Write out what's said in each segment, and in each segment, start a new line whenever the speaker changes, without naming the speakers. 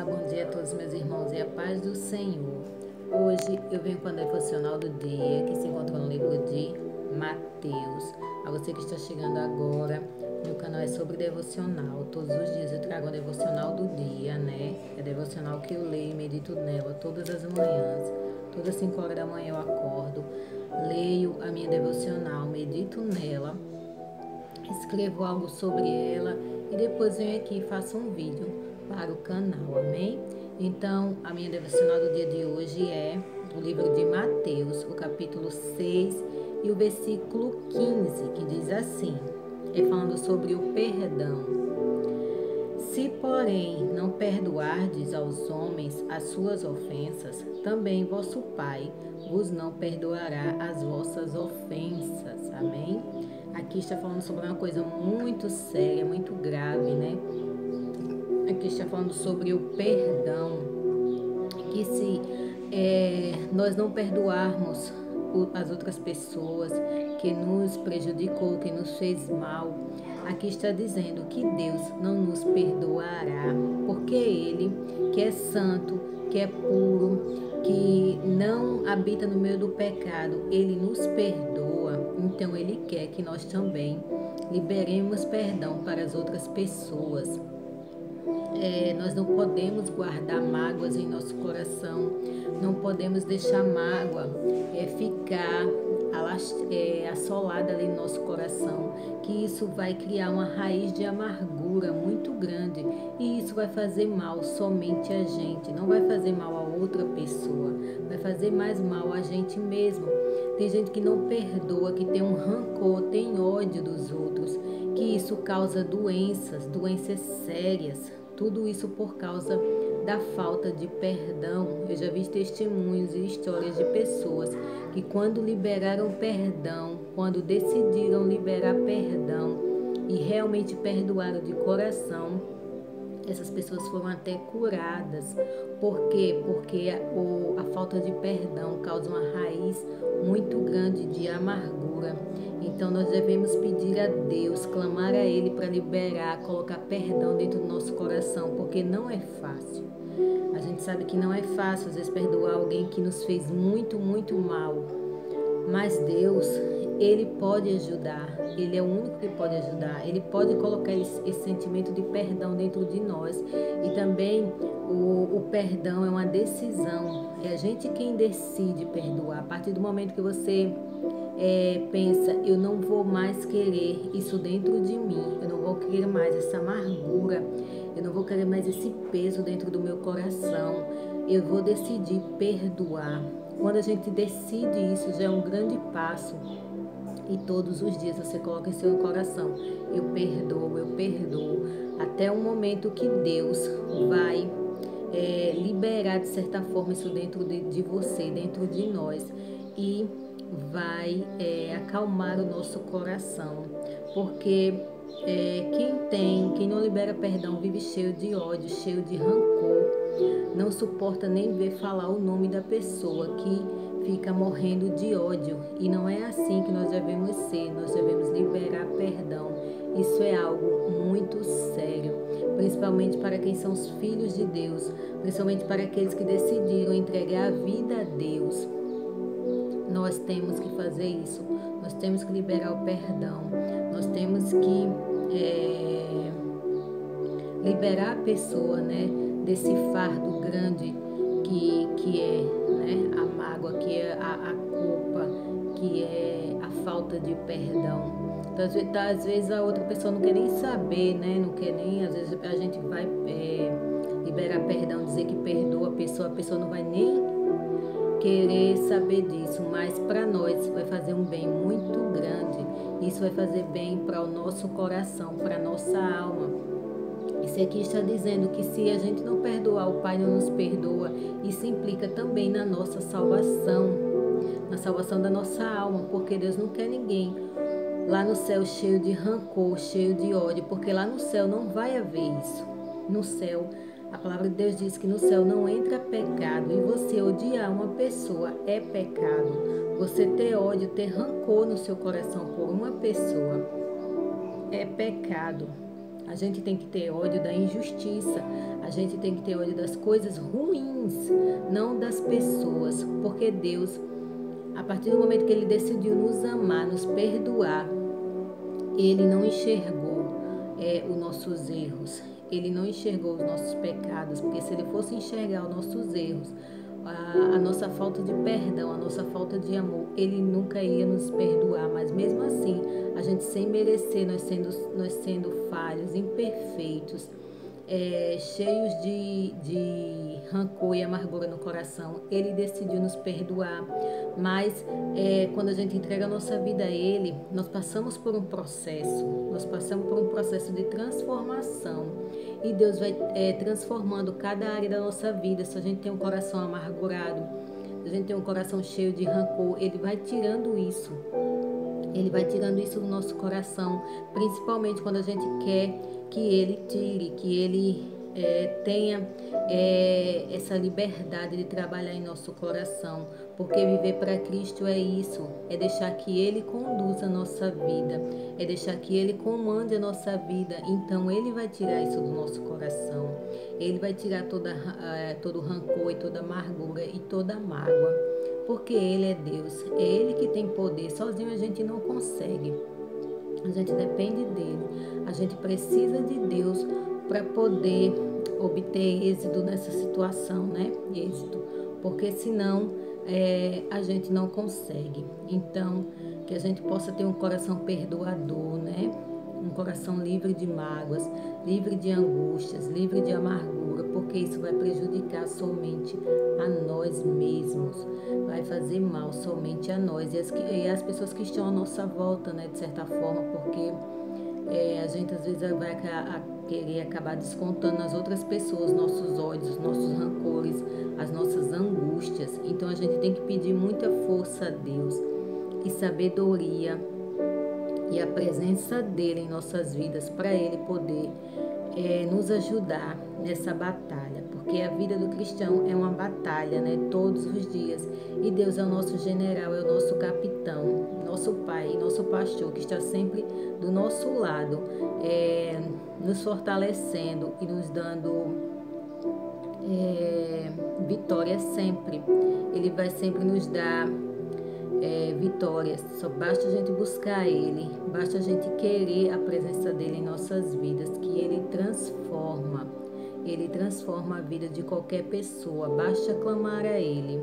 Bom dia a todos meus irmãos e a paz do Senhor. Hoje eu venho com a devocional do dia, que se encontra no livro de Mateus. A você que está chegando agora, meu canal é sobre devocional. Todos os dias eu trago a devocional do dia, né? É a devocional que eu leio e medito nela todas as manhãs. Todas as 5 horas da manhã eu acordo, leio a minha devocional, medito nela, escrevo algo sobre ela e depois venho aqui e faço um vídeo para o canal, amém? Então, a minha devocional do dia de hoje é o livro de Mateus, o capítulo 6 e o versículo 15, que diz assim, falando sobre o perdão. Se, porém, não perdoardes aos homens as suas ofensas, também vosso Pai vos não perdoará as vossas ofensas. Amém? Aqui está falando sobre uma coisa muito séria, muito grave, né? Aqui está falando sobre o perdão. Que se nós não perdoarmos as outras pessoas que nos prejudicou, que nos fez mal, aqui está dizendo que Deus não nos perdoará, porque Ele, que é santo, que é puro, que não habita no meio do pecado, Ele nos perdoa. Então Ele quer que nós também liberemos perdão para as outras pessoas. Nós não podemos guardar mágoas em nosso coração, não podemos deixar mágoa ficar assolada ali no nosso coração, que isso vai criar uma raiz de amargura muito grande e isso vai fazer mal somente a gente, não vai fazer mal a outra pessoa, vai fazer mais mal a gente mesmo. Tem gente que não perdoa, que tem um rancor, tem ódio dos outros, que isso causa doenças sérias. Tudo isso por causa da falta de perdão. Eu já vi testemunhos e histórias de pessoas que quando liberaram perdão, quando decidiram liberar perdão e realmente perdoaram de coração, essas pessoas foram até curadas. Por quê? Porque a falta de perdão causa uma raiz muito grande de amargura. Então nós devemos pedir a Deus, clamar a Ele para liberar, colocar perdão dentro do nosso coração, porque não é fácil. A gente sabe que não é fácil, às vezes, perdoar alguém que nos fez muito, muito mal. Mas Deus, Ele pode ajudar, Ele é o único que pode ajudar, Ele pode colocar esse sentimento de perdão dentro de nós. E também o perdão é uma decisão, é a gente quem decide perdoar. A partir do momento que você pensa, eu não vou mais querer isso dentro de mim, eu não vou querer mais essa amargura, eu não vou querer mais esse peso dentro do meu coração, eu vou decidir perdoar. Quando a gente decide isso, já é um grande passo. E todos os dias você coloca em seu coração, eu perdoo, até o momento que Deus vai liberar de certa forma isso dentro de você, dentro de nós, e vai acalmar o nosso coração, porque quem não libera perdão vive cheio de ódio, cheio de rancor, não suporta nem ver falar o nome da pessoa, que fica morrendo de ódio. E não é assim que nós devemos ser, nós devemos liberar perdão. Isso é algo muito sério, principalmente para quem são os filhos de Deus, principalmente para aqueles que decidiram entregar a vida a Deus. Nós temos que fazer isso, nós temos que liberar o perdão, nós temos que liberar a pessoa, né, desse fardo grande que é, né, a mágoa, que é a culpa, que é a falta de perdão. Então, às vezes a outra pessoa não quer nem saber, né, não quer nem, às vezes a gente vai liberar perdão, dizer que perdoa a pessoa não vai nem querer saber disso, mas para nós vai fazer um bem muito grande. Isso vai fazer bem para o nosso coração, para a nossa alma. Isso aqui está dizendo que se a gente não perdoar, o Pai não nos perdoa. Isso implica também na nossa salvação, na salvação da nossa alma, porque Deus não quer ninguém lá no céu cheio de rancor, cheio de ódio, porque lá no céu não vai haver isso. No céu, a palavra de Deus diz que no céu não entra pecado, e você odiar uma pessoa é pecado. Você ter ódio, ter rancor no seu coração por uma pessoa é pecado. A gente tem que ter ódio da injustiça. A gente tem que ter ódio das coisas ruins, não das pessoas. Porque Deus, a partir do momento que Ele decidiu nos amar, nos perdoar, Ele não enxergou os nossos erros. Ele não enxergou os nossos pecados. Porque se Ele fosse enxergar os nossos erros, a nossa falta de perdão, a nossa falta de amor, Ele nunca ia nos perdoar. Mas mesmo assim, a gente sem merecer, nós sendo falhos, imperfeitos, cheios de rancor e amargura no coração, Ele decidiu nos perdoar. Mas quando a gente entrega a nossa vida a Ele, nós passamos por um processo, de transformação. E Deus vai transformando cada área da nossa vida. Se a gente tem um coração amargurado, se a gente tem um coração cheio de rancor, Ele vai tirando isso. Ele vai tirando isso do nosso coração, principalmente quando a gente quer que Ele tire, que Ele tenha essa liberdade de trabalhar em nosso coração. Porque viver para Cristo é isso, é deixar que Ele conduza a nossa vida, é deixar que Ele comande a nossa vida. Então Ele vai tirar isso do nosso coração, Ele vai tirar todo o rancor e toda a amargura e toda a mágoa. Porque Ele é Deus, é Ele que tem poder, sozinho a gente não consegue. A gente depende dele, a gente precisa de Deus para poder obter êxito nessa situação, né? Êxito, porque senão a gente não consegue. Então, que a gente possa ter um coração perdoador, né? Um coração livre de mágoas, livre de angústias, livre de amargura, porque isso vai prejudicar somente a nós mesmos, vai fazer mal somente a nós e as pessoas que estão à nossa volta, né, de certa forma, porque a gente às vezes vai querer acabar descontando nas outras pessoas nossos ódios, nossos rancores, as nossas angústias. Então a gente tem que pedir muita força a Deus e sabedoria e a presença dele em nossas vidas para ele poder nos ajudar nessa batalha, porque a vida do cristão é uma batalha, né, todos os dias, e Deus é o nosso general, é o nosso capitão, nosso pai, nosso pastor, que está sempre do nosso lado, nos fortalecendo e nos dando vitória sempre. Ele vai sempre nos dar vitórias. Só basta a gente buscar Ele, basta a gente querer a presença dEle em nossas vidas, que Ele transforma a vida de qualquer pessoa. Basta clamar a Ele,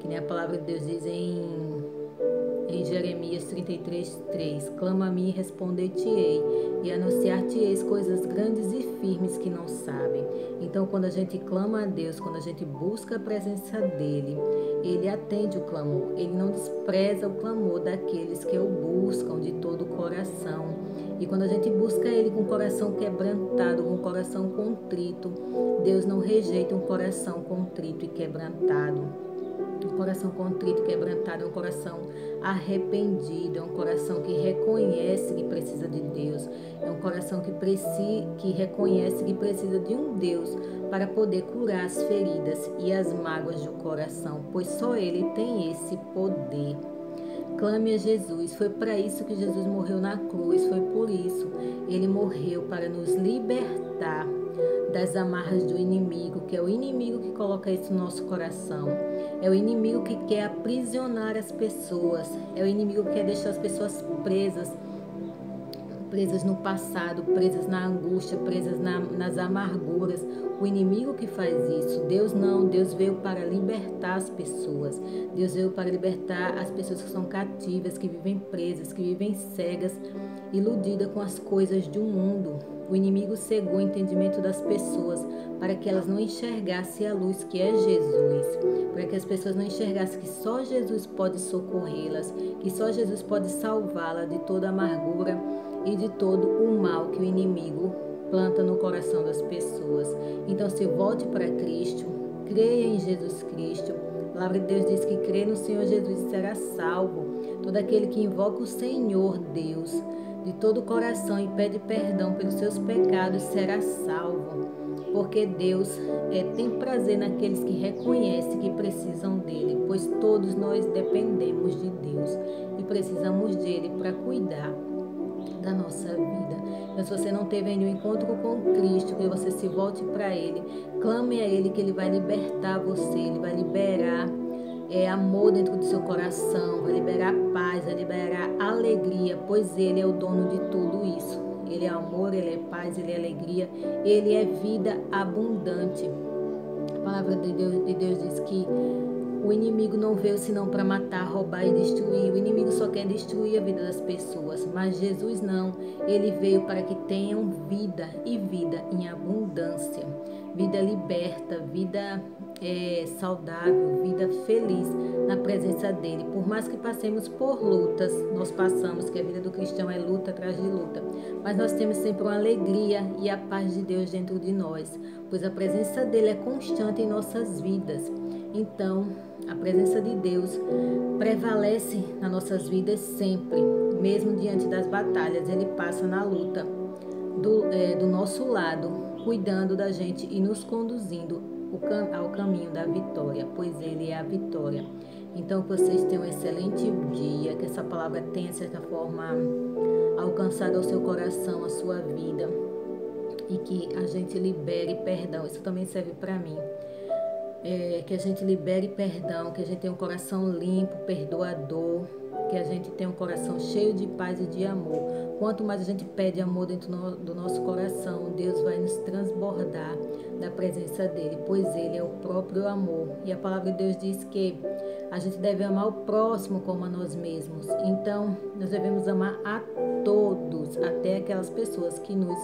que nem a palavra de Deus diz em Jeremias 33:3, clama a mim e responder-te-ei, e anunciar-te-eis coisas grandes e firmes que não sabem. Então, quando a gente clama a Deus, quando a gente busca a presença dEle, Ele atende o clamor, Ele não despreza o clamor daqueles que o buscam de todo o coração. E quando a gente busca Ele com o coração quebrantado, com o coração contrito, Deus não rejeita um coração contrito e quebrantado. Um coração contrito e quebrantado é um coração arrependido, é um coração que reconhece que precisa de Deus, é um coração que reconhece que precisa de um Deus para poder curar as feridas e as mágoas do coração, pois só Ele tem esse poder. Clame a Jesus, foi para isso que Jesus morreu na cruz, foi por isso Ele morreu, para nos libertar das amarras do inimigo, que é o inimigo que coloca isso no nosso coração, é o inimigo que quer aprisionar as pessoas, é o inimigo que quer deixar as pessoas presas no passado, presas na angústia, presas nas amarguras. O inimigo que faz isso. Deus não, Deus veio para libertar as pessoas. Deus veio para libertar as pessoas que são cativas, que vivem presas, que vivem cegas, iludidas com as coisas do mundo. O inimigo cegou o entendimento das pessoas para que elas não enxergassem a luz que é Jesus, para que as pessoas não enxergassem que só Jesus pode socorrê-las, que só Jesus pode salvá-las de toda amargura e de todo o mal que o inimigo planta no coração das pessoas. Então, se volte para Cristo, creia em Jesus Cristo. A palavra de Deus diz que crê no Senhor Jesus será salvo. Todo aquele que invoca o Senhor Deus de todo o coração e pede perdão pelos seus pecados será salvo. Porque Deus tem prazer naqueles que reconhecem que precisam dele, pois todos nós dependemos de Deus e precisamos dele para cuidar da nossa vida. Então, se você não teve ainda um encontro com Cristo, que você se volte para Ele, clame a Ele que Ele vai libertar você, Ele vai liberar amor dentro do seu coração, vai liberar paz, vai liberar alegria, pois Ele é o dono de tudo isso. Ele é amor, Ele é paz, Ele é alegria, Ele é vida abundante. A palavra de Deus diz que o inimigo não veio senão para matar, roubar e destruir. O inimigo só quer destruir a vida das pessoas, mas Jesus não. Ele veio para que tenham vida e vida em abundância. Vida liberta, vida saudável, vida feliz na presença dele. Por mais que passemos por lutas, nós passamos, que a vida do cristão é luta atrás de luta, mas nós temos sempre uma alegria e a paz de Deus dentro de nós, pois a presença dele é constante em nossas vidas. Então, a presença de Deus prevalece nas nossas vidas sempre, mesmo diante das batalhas. Ele passa na luta do nosso lado, cuidando da gente e nos conduzindo ao caminho da vitória, pois Ele é a vitória. Então, que vocês tenham um excelente dia, que essa palavra tenha, de certa forma, alcançado ao seu coração, a sua vida, e que a gente libere perdão. Isso também serve para mim. Que a gente libere perdão, que a gente tenha um coração limpo, perdoador, que a gente tenha um coração cheio de paz e de amor. Quanto mais a gente pede amor dentro do nosso coração, Deus vai nos transbordar da presença dele, pois ele é o próprio amor. E a palavra de Deus diz que a gente deve amar o próximo como a nós mesmos. Então, nós devemos amar a todos, até aquelas pessoas que nos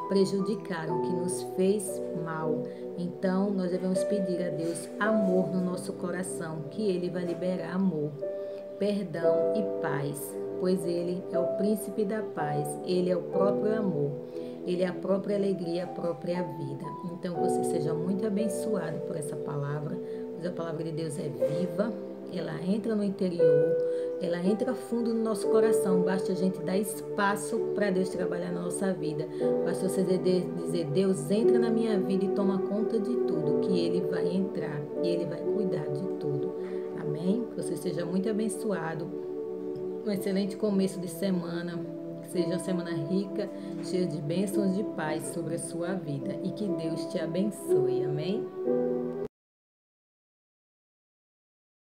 prejudicaram, que nos fez mal. Então, nós devemos pedir a Deus amor no nosso coração, que Ele vai liberar amor, perdão e paz, pois Ele é o príncipe da paz, Ele é o próprio amor, Ele é a própria alegria, a própria vida. Então, que você seja muito abençoado por essa palavra, pois a palavra de Deus é viva, ela entra no interior, ela entra fundo no nosso coração. Basta a gente dar espaço para Deus trabalhar na nossa vida. Basta você dizer, Deus, entra na minha vida e toma conta de tudo, que Ele vai entrar e Ele vai cuidar de tudo. Amém? Que você seja muito abençoado. Um excelente começo de semana. Que seja uma semana rica, cheia de bênçãos de paz sobre a sua vida. E que Deus te abençoe. Amém?